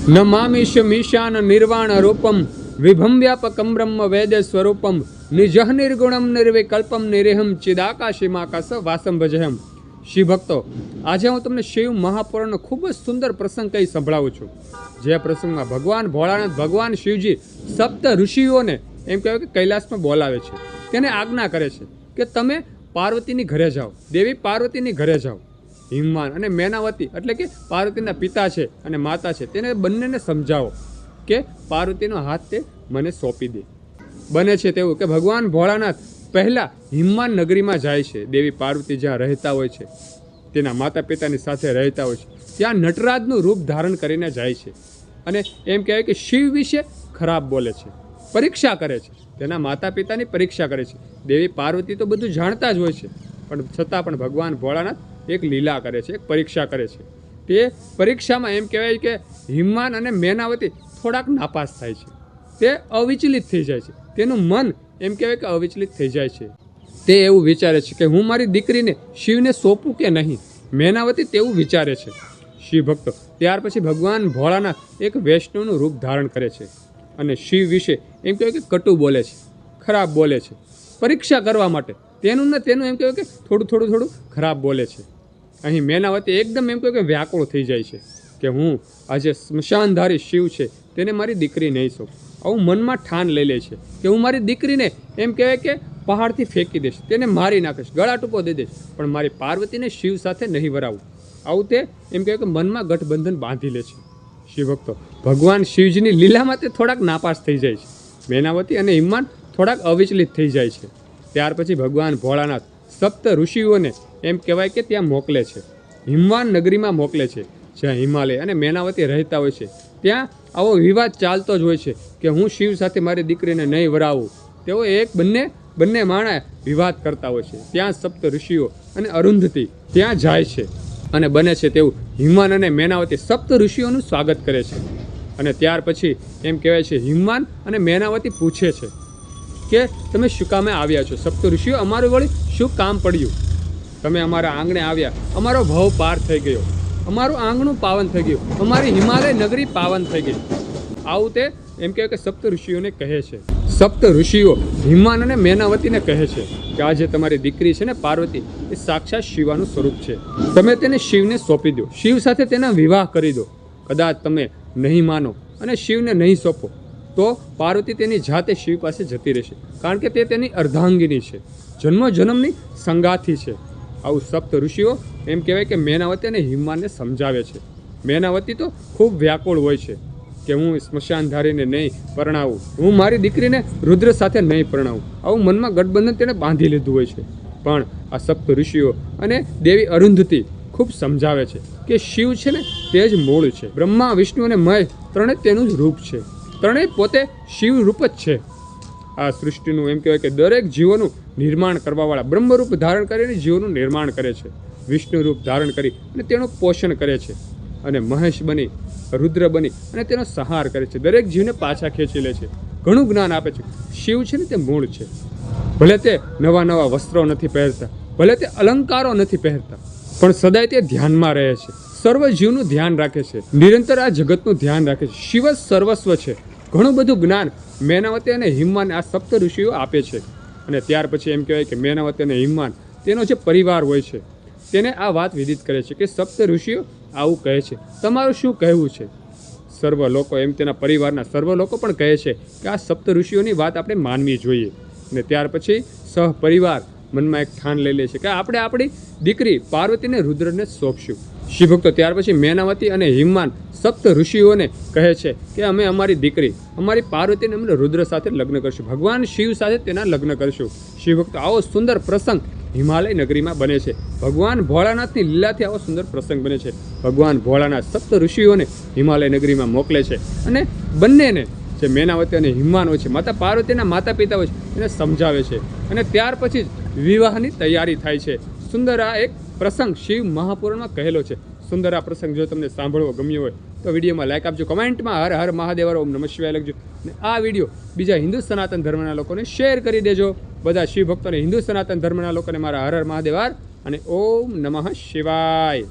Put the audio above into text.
ન મામીશ મીશાન નિર્વાણ રૂપમ વિભમ વ્યાપકમ બ્રહ્મ વેદ સ્વરૂપમ નિજહ નિર્ગુણમ નિર્વિકલ્પમ નિરેહમ ચિદાકાશીમાકાશ વાસમ ભજહમ. શિવ ભક્તો, આજે હું તમને શિવ મહાપુરાણનો ખૂબ જ સુંદર પ્રસંગ કહી સંભળાવું છું. જે પ્રસંગમાં ભગવાન ભોળાનાથ, ભગવાન શિવજી સપ્ત ઋષિઓને એમ કહેવાય કે કૈલાસમાં બોલાવે છે. તેને આજ્ઞા કરે છે કે તમે પાર્વતીની ઘરે જાઓ, દેવી પાર્વતીની ઘરે જાઓ. હિમવાન અને મેનાવતી એટલે કે પાર્વતીના પિતા છે અને માતા છે, તેને બંનેને સમજાવો કે પાર્વતીનો હાથ તે મને સોંપી દે. બને છે તેવું કે ભગવાન ભોળાનાથ પહેલાં હિમવાન નગરીમાં જાય છે. દેવી પાર્વતી જ્યાં રહેતા હોય છે, તેના માતા પિતાની સાથે રહેતા હોય છે, ત્યાં નટરાજનું રૂપ ધારણ કરીને જાય છે અને એમ કહેવાય કે શિવ વિશે ખરાબ બોલે છે, પરીક્ષા કરે છે, તેના માતા પિતાની પરીક્ષા કરે છે. દેવી પાર્વતી તો બધું જાણતા જ હોય છે, પણ છતાં પણ ભગવાન ભોળાનાથ એક લીલા કરે છે, એક પરીક્ષા કરે છે. તે પરીક્ષામાં એમ કહેવાય કે હિમવાન અને મેનાવતી થોડાક નાપાસ થાય છે. તે અવિચલિત થઈ જાય છે, તેનું મન એમ કહેવાય કે અવિચલિત થઈ જાય છે. તે એવું વિચારે છે કે હું મારી દીકરીને શિવને સોંપું કે નહીં. મેનાવતી તેવું વિચારે છે. શિવ ભક્તો, ત્યાર પછી ભગવાન ભોળાનાથ એક વૈષ્ણવનું રૂપ ધારણ કરે છે અને શિવ વિશે એમ કહેવાય કે કટુ બોલે છે, ખરાબ બોલે છે, પરીક્ષા કરવા માટે તેનું ને તેનું એમ કહેવાય કે થોડું ખરાબ બોલે છે. અહીં મેનાવતી એકદમ એમ કહેવાય કે વ્યાકુળ થઈ જાય છે કે હું આજે સ્મશાનધારી શિવ છે તેને મારી દીકરી નહીં સોંપું. આવું મનમાં ઠાન લઈ લે છે કે હું મારી દીકરીને એમ કહેવાય કે પહાડથી ફેંકી દઈશ, તેને મારી નાખીશ, ગળા ટૂંકો દઈ દઈશ, પણ મારી પાર્વતીને શિવ સાથે નહીં વરાવું. આવું તે એમ કહેવાય કે મનમાં ગઠબંધન બાંધી લે છે. શિવ ભક્તો, ભગવાન શિવજીની લીલામાં તે થોડાક નાપાસ થઈ જાય છે. મેનાવતી અને હિમવાન થોડાક અવિચલિત થઈ જાય છે. ત્યાર પછી ભગવાન ભોળાનાથ સપ્ત ઋષિઓને એમ કહેવાય કે ત્યાં મોકલે છે, હિમવાન નગરીમાં મોકલે છે, જ્યાં હિમાલય અને મેનાવતી રહેતા હોય છે. ત્યાં આવો વિવાદ ચાલતો જ હોય છે કે હું શિવ સાથે મારી દીકરીને નહીં વરાવું. તેઓ બંને માણા વિવાદ કરતા હોય છે. ત્યાં સપ્ત ઋષિઓ અને અરુંધતી ત્યાં જાય છે અને બને છે તેવું હિમવાન અને મેનાવતી સપ્ત ઋષિઓનું સ્વાગત કરે છે. અને ત્યાર પછી એમ કહેવાય છે હિમવાન અને મેનાવતી પૂછે છે કે તમે શું કામે આવ્યા છો? સપ્ત ઋષિઓ, અમારું વળી શું કામ પડ્યું? તમે અમારા આંગણે આવ્યા, અમારો ભવ પાર થઈ ગયો, અમારું આંગણું પાવન થઈ ગયું, અમારી હિમાલય નગરી પાવન થઈ ગઈ. આવું તે એમ કહેવાય કે સપ્ત ઋષિઓને કહે છે. સપ્ત ઋષિઓ હિમવાન અને મેનાવતીને કહે છે કે આજે તમારી દીકરી છે ને પાર્વતી, એ સાક્ષાત શિવાનું સ્વરૂપ છે. તમે તેને શિવને સોંપી દો, શિવ સાથે તેના વિવાહ કરી દો. કદાચ તમે નહીં માનો અને શિવને નહીં સોંપો તો પાર્વતી તેની જાતે શિવ પાસે જતી રહેશે, કારણ કે તે તેની અર્ધાંગિની છે, જન્મની સંગાથી છે. આવું સપ્ત ઋષિઓ એમ કહેવાય કે મેનાવતી અને હિમવાનને સમજાવે છે. મેનાવતી તો ખૂબ વ્યાકુળ હોય છે કે હું સ્મશાનધારીને નહીં પરણાવું, હું મારી દીકરીને રુદ્ર સાથે નહીં પરણાવું. આવું મનમાં ગઠબંધન તેને બાંધી લીધું હોય છે. પણ આ સપ્ત ઋષિઓ અને દેવી અરુંધતી ખૂબ સમજાવે છે કે શિવ છે ને તે જ મૂળ છે. બ્રહ્મા, વિષ્ણુ અને મહેશ ત્રણેય તેનું જ રૂપ છે. ત્રણેય પોતે શિવ રૂપ જ છે. આ સૃષ્ટિનું એમ કહેવાય કે દરેક જીવોનું નિર્માણ કરવાવાળા બ્રહ્મરૂપ ધારણ કરીને જીવોનું નિર્માણ કરે છે, વિષ્ણુ રૂપ ધારણ કરી અને તેનું પોષણ કરે છે, અને મહેશ બની, રુદ્ર બની અને તેનો સંહાર કરે છે. દરેક જીવને પાછા ખેંચી લે છે, ઘણું જ્ઞાન આપે છે. શિવ છે ને તે મૂળ છે. ભલે તે નવા વસ્ત્રો નથી પહેરતા, ભલે તે અલંકારો નથી પહેરતા, પણ સદાય તે ધ્યાનમાં રહે છે, સર્વ જીવનું ધ્યાન રાખે છે, નિરંતર આ જગતનું ધ્યાન રાખે છે. શિવ જ સર્વસ્વ છે. ઘણું બધું જ્ઞાન મેનાવતી અને હિમવાન આ સપ્ત ઋષિઓ આપે છે. અને ત્યાર પછી એમ કહેવાય કે મેનાવતી અને હિમવાન તેનો જે પરિવાર હોય છે તેને આ વાત વિદિત કરે છે કે સપ્ત ઋષિઓ આવું કહે છે, તમારું શું કહેવું છે? સર્વ લોકો એમ તેના પરિવારના સર્વ લોકો પણ કહે છે કે આ સપ્ત ઋષિઓની વાત આપણે માનવી જોઈએ. અને ત્યાર પછી સહપરિવાર મનમાં એક ઠાન લઈ લે છે કે આપણે આપણી દીકરી પાર્વતીને રુદ્રને સોંપશું. શિવભક્તો, ત્યાર પછી મેનાવતી અને હિમવાન સપ્ત ઋષિઓને કહે છે કે અમે અમારી દીકરી, અમારી પાર્વતીને અમને રુદ્ર સાથે લગ્ન કરશું, ભગવાન શિવ સાથે તેના લગ્ન કરશું. શિવભક્તો, આવો સુંદર પ્રસંગ હિમાલય નગરીમાં બને છે. ભગવાન ભોળાનાથની લીલાથી આવો સુંદર પ્રસંગ બને છે. ભગવાન ભોળાનાથ સપ્ત ઋષિઓને હિમાલય નગરીમાં મોકલે છે અને બંનેને, જે મેનાવતી અને હિમવાન હોય છે, માતા પાર્વતીના માતા પિતા હોય છે, એને સમજાવે છે. અને ત્યાર પછી જ વિવાહની તૈયારી થાય છે. સુંદર આ એક પ્રસંગ શિવ મહાપુરાણમાં કહેલો છે. સુંદર આ પ્રસંગ જો તમને સાંભળવો ગમ્યો હોય તો વિડીયોમાં લાઈક આપજો, કમેન્ટમાં હર હર મહાદેવ, ઓમ નમઃ શિવાય લખજો. અને આ વિડીયો બીજા હિન્દુ સનાતન ધર્મના લોકોને શેર કરી દેજો. બધા શિવ ભક્તોને, હિન્દુ સનાતન ધર્મના લોકોને મારા હર હર મહાદેવ અને ઓમ નમઃ શિવાય.